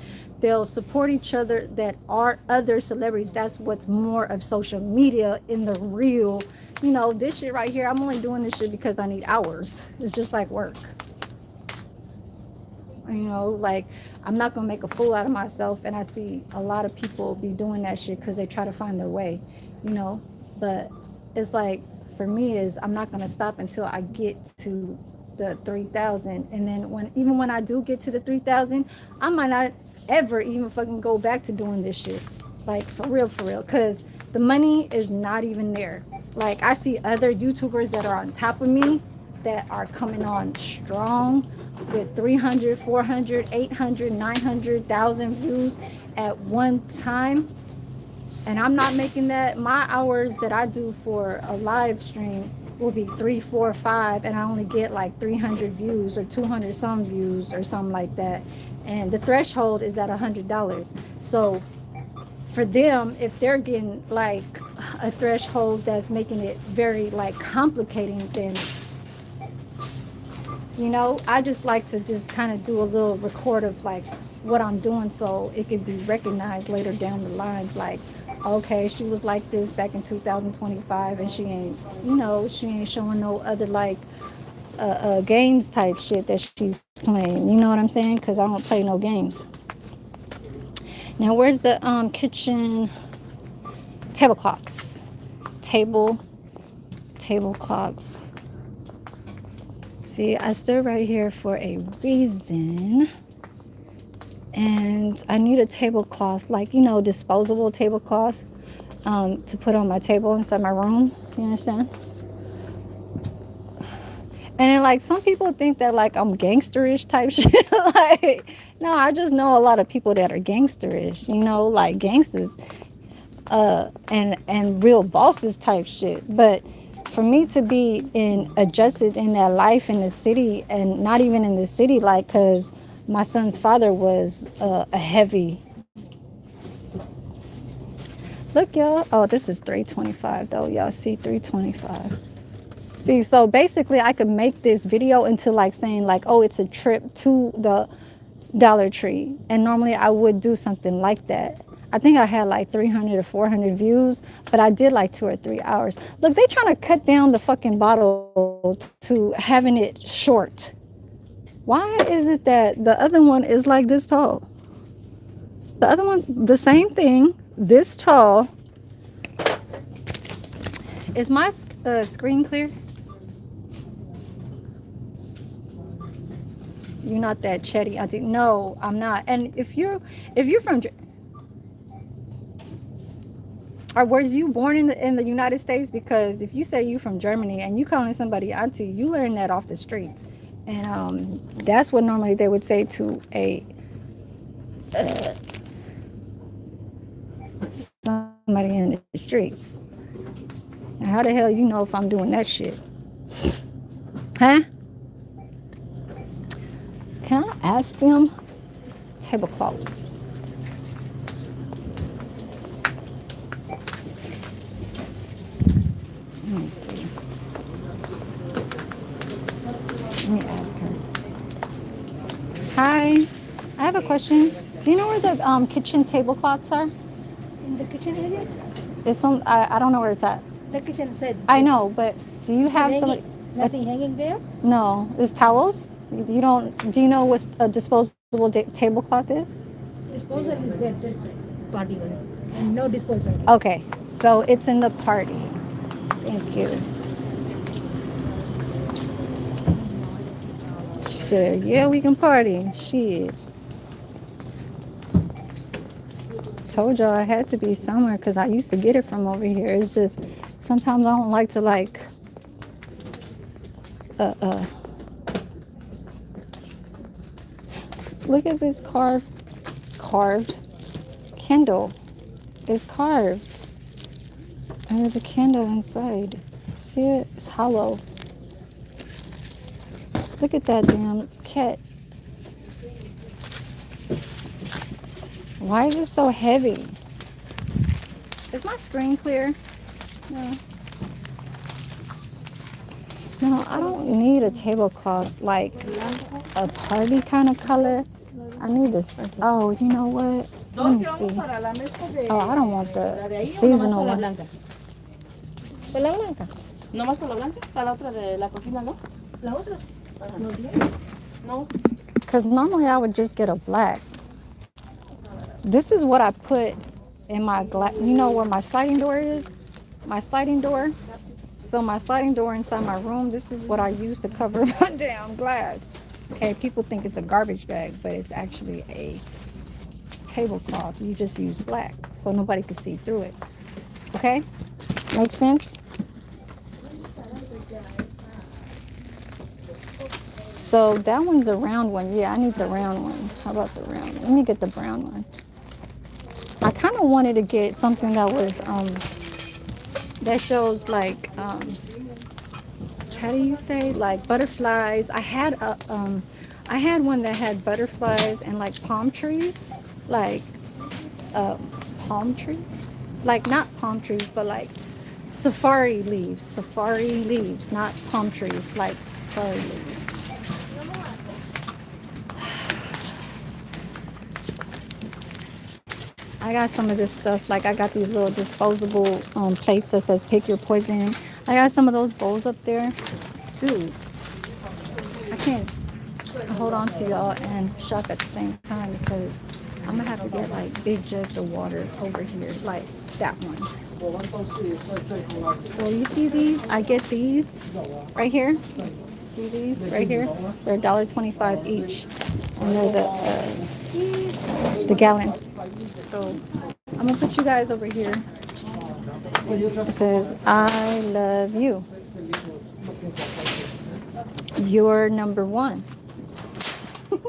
Speaker 1: They'll support each other that are other celebrities. That's what's more of social media in the real, you know, this shit right here. I'm only doing this shit because I need hours. It's just like work. You know, like I'm not gonna make a fool out of myself, and I see a lot of people be doing that shit because they try to find their way, you know. But it's like for me is I'm not gonna stop until I get to the 3,000, and then when I do get to the 3,000, I might not ever even fucking go back to doing this shit, like for real, because the money is not even there. Like I see other YouTubers that are on top of me that are coming on strong with 300, 400, 800, 900,000 views at one time. And I'm not making that. My hours that I do for a live stream will be 3, 4, 5, and I only get like 300 views or 200 some views or something like that. And the threshold is at $100. So for them, if they're getting like a threshold that's making it very like complicating, then you know, I just like to just kind of do a little record of like what I'm doing so it could be recognized later down the lines. Like, okay, she was like this back in 2025 and she ain't, you know, she ain't showing no other like games type shit that she's playing. You know what I'm saying? Because I don't play no games. Now, where's the kitchen tablecloths? Tablecloths. See, I stood right here for a reason, and I need a tablecloth, like, you know, disposable tablecloth, to put on my table inside my room. You understand? And then, like, some people think that, like, I'm gangsterish type shit. Like, no, I just know a lot of people that are gangsterish, you know, like gangsters, and real bosses type shit. But for me to be adjusted in that life in the city, and not even in the city, like, because my son's father was a heavy. Look, y'all. Oh, this is 325 though. Y'all see 325. See, so basically I could make this video into like saying like, oh, it's a trip to the Dollar Tree. And normally I would do something like that. I think I had like 300 or 400 views, but I did like 2 or 3 hours. Look, they trying to cut down the fucking bottle to having it short. Why is it that the other one is like this tall? The other one, the same thing, this tall. Is my screen clear? You're not that chatty, auntie. No, I'm not. And if you're from, or was you born in the United States? Because if you say you from Germany and you calling somebody auntie, you learn that off the streets, and that's what normally they would say to a somebody in the streets. Now, how the hell you know if I'm doing that shit? Huh? Can I ask them? Tablecloth. Let me see. Let me ask her. Hi. I have a question. Do you know where the kitchen tablecloths are?
Speaker 2: In the kitchen area?
Speaker 1: It's some. I don't know where it's at.
Speaker 2: The kitchen side.
Speaker 1: I know, but do you have some?
Speaker 2: Nothing hanging there?
Speaker 1: No. Is towels? You don't. Do you know what a disposable tablecloth is?
Speaker 2: Disposal is there, that party one. And no disposal.
Speaker 1: Okay, so it's in the party. Thank you. She said, yeah, we can party. Shit. Told y'all I had to be somewhere because I used to get it from over here. It's just sometimes I don't like to like look at this carved candle. It's carved. And there's a candle inside. See it? It's hollow. Look at that damn cat. Why is it so heavy? Is my screen clear? No. No, I don't need a tablecloth like a party kind of color. I need this. Oh, you know what? Let me see. Oh, I don't want the seasonal one. Pues la blanca.
Speaker 2: ¿No más con la blanca? ¿Para la otra de la cocina, no? ¿La otra? No tiene. No.
Speaker 1: Because normally I would just get a black. This is what I put in my glass. You know where my sliding door is? My sliding door. So my sliding door inside my room, this is what I use to cover my damn glass. Okay, people think it's a garbage bag, but it's actually a tablecloth. You just use black so nobody can see through it. Okay? Make sense? So that one's a round one. Yeah, I need the round one. How about the round one? Let me get the brown one. I kind of wanted to get something that was that shows like how do you say, like butterflies. I had one that had butterflies and like palm trees, like palm trees, like not palm trees, but like safari leaves, not palm trees, like safari leaves. I got some of this stuff. Like I got these little disposable plates that says pick your poison. I got some of those bowls up there. Dude, I can't hold on to y'all and shop at the same time because I'm gonna have to get like big jugs of water over here, like that one. So you see these? I get these right here. See these right here? They're $1.25 each, and they're the gallon. So I'm gonna put you guys over here. It says, I love you. You're number one. Okay.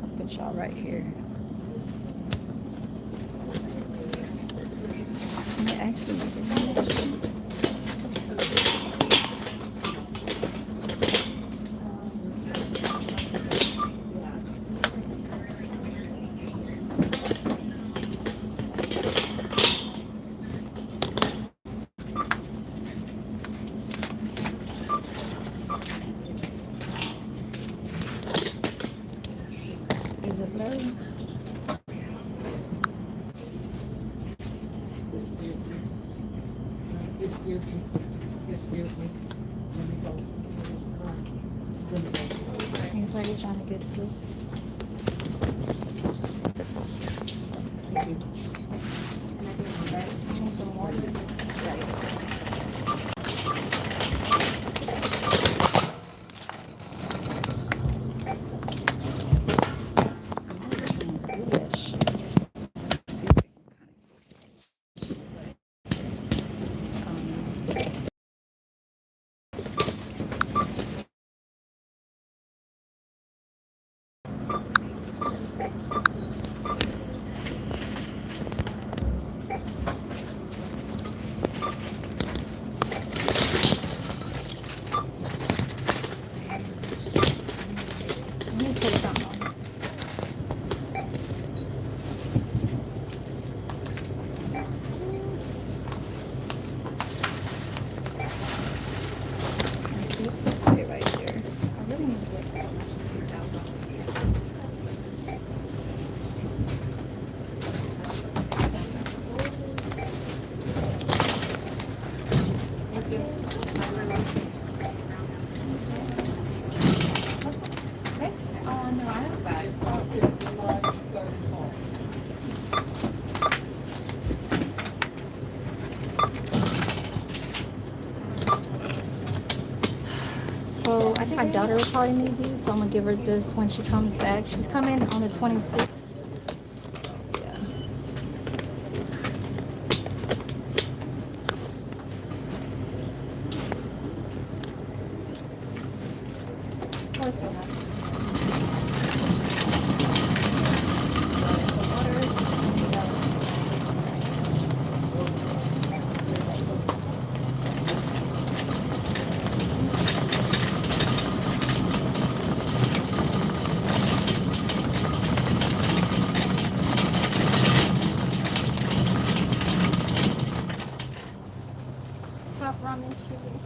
Speaker 1: I'll put y'all right here. Actually, is it blurry? Seems like he's trying to get through. So I think my daughter will probably need these, so I'm gonna give her this when she comes back. She's coming on the 26th. Yeah. Let's go. top ramen chicken.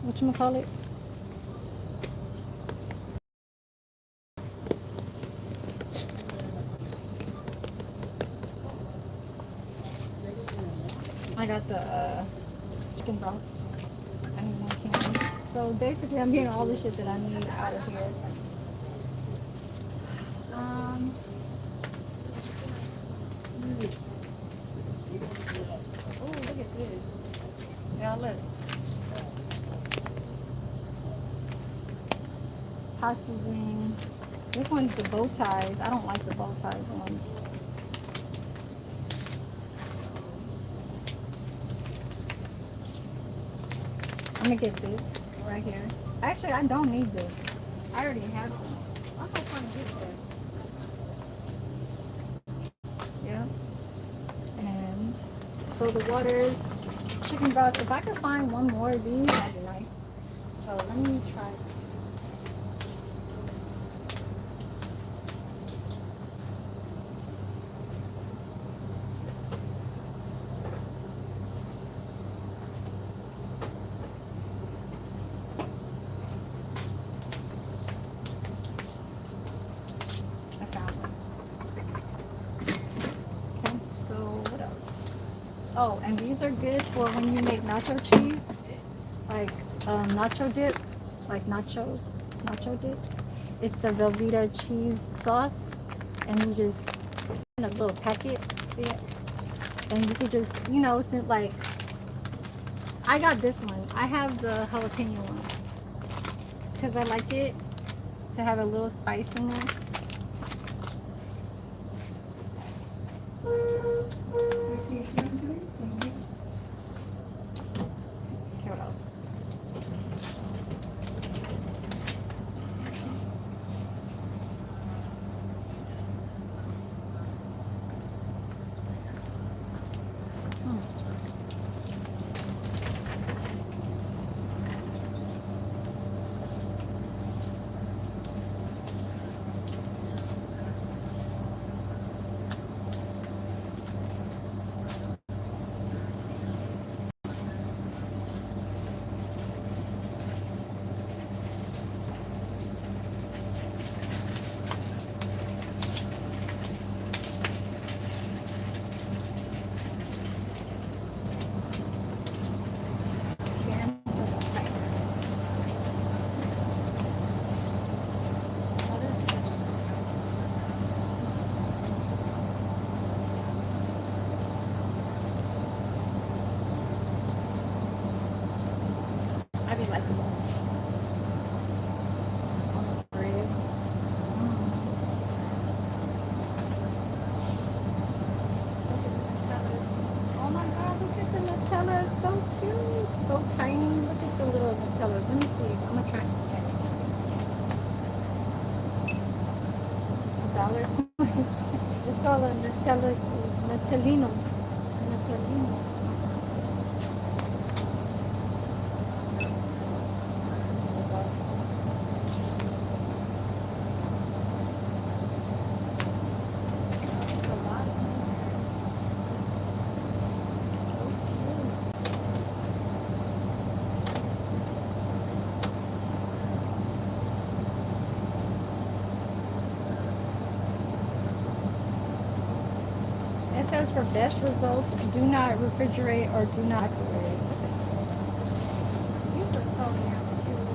Speaker 1: Whatchamacallit? I got the chicken broth. I mean, I can't. So basically, I'm getting all the shit that I need out of here. Oh, look at this. Yeah, look. Pasta zing. This one's the bow ties. I don't like the bow ties ones. I'm gonna get this right here. Actually, I don't need this. I already have some. I'm not trying to get there. Yeah. And so the waters, chicken broth. If I could find one more of these, that'd be nice. So let me try. Oh, and these are good for when you make nacho cheese, like nacho dip, like nacho dips. It's the Velveeta cheese sauce, and you just in a little packet, see it? And you could just, you know, like I got this one. I have the jalapeno one because I like it to have a little spice in there. It's called a Natellino. It says for best results, do not refrigerate or do not microwave. These are so damn cute.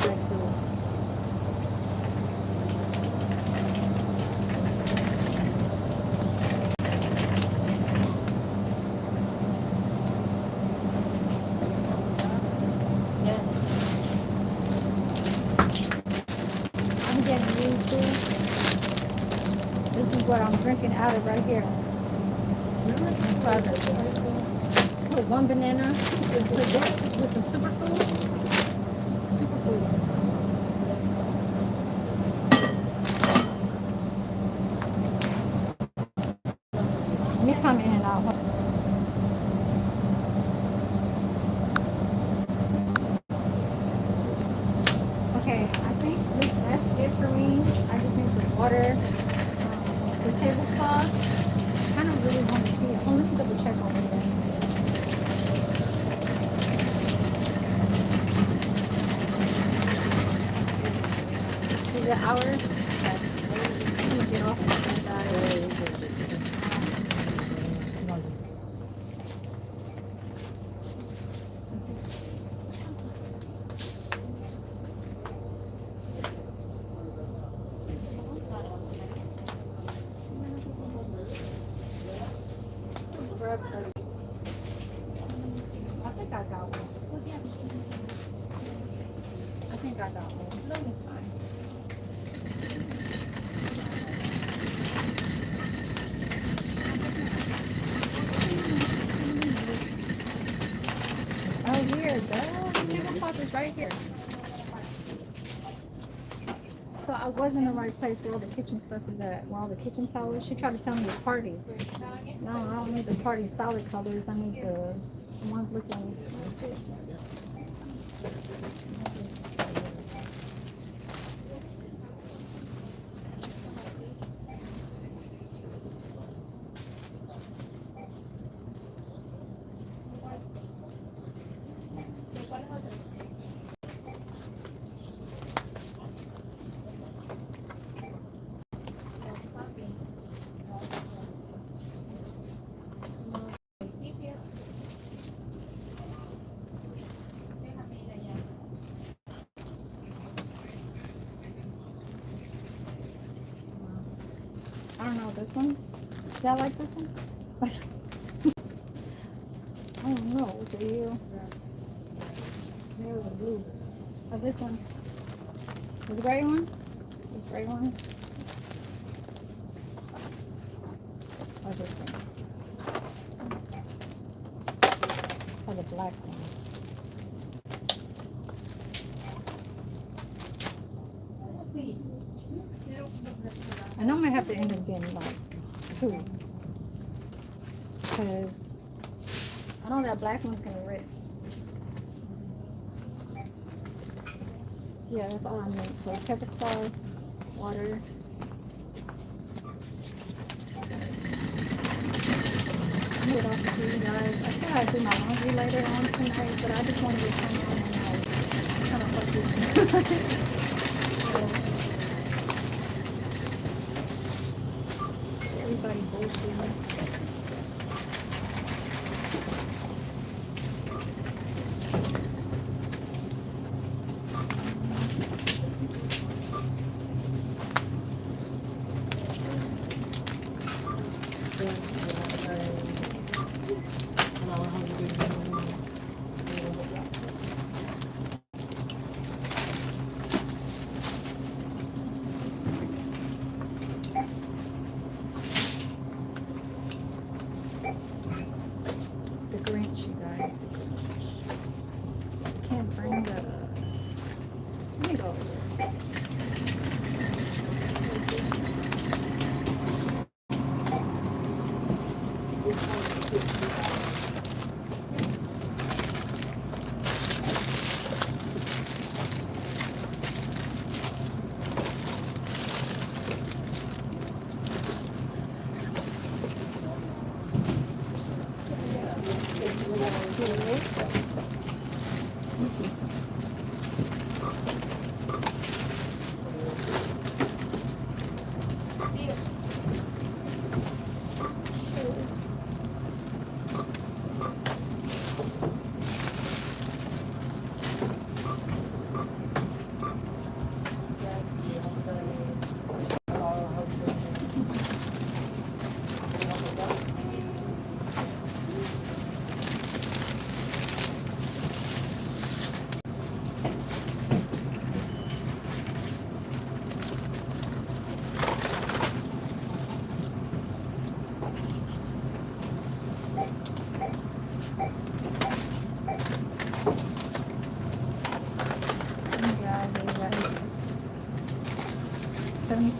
Speaker 1: Good too.
Speaker 2: Yeah.
Speaker 1: I'm getting used to. This is what I'm drinking out of right here. So I put one banana with some superfood. Superfood. Let me come in and out. Okay, I think that's it for me. I just need the water, the tablecloth. I kind of really want to see it. Oh, let me double check over there. Is it hours? Okay. I'm gonna get off of you guys. Grab those. I think I got one. I think I got one. It's fine. Oh, here, the tablecloth is right here. So I was in the right place where all the kitchen stuff is at, where all the kitchen towels. She tried to tell me the party. No, I don't need the party solid colors. I need the ones looking like this. I don't know, this one? Y'all like this one? I don't know, what the hell? There's a blue. Oh, this one. This gray one? This gray one? Or this one? Or the black one? And I'm gonna have to end up getting like 2. Because I know that black one's gonna rip. So yeah, that's all I need. So tablecloth, water. I'm gonna get off to you guys. I said I'd do my laundry later on tonight, but I just wanted to come on and like kind of fuck with you. Everybody bullshitting.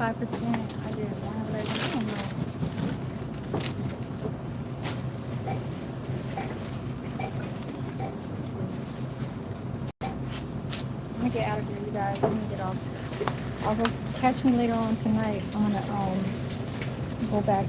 Speaker 1: 5%. I did 111. I don't know. I'm gonna get out of here, you guys. I'm gonna get off. I'll go catch me later on tonight. I'm gonna go back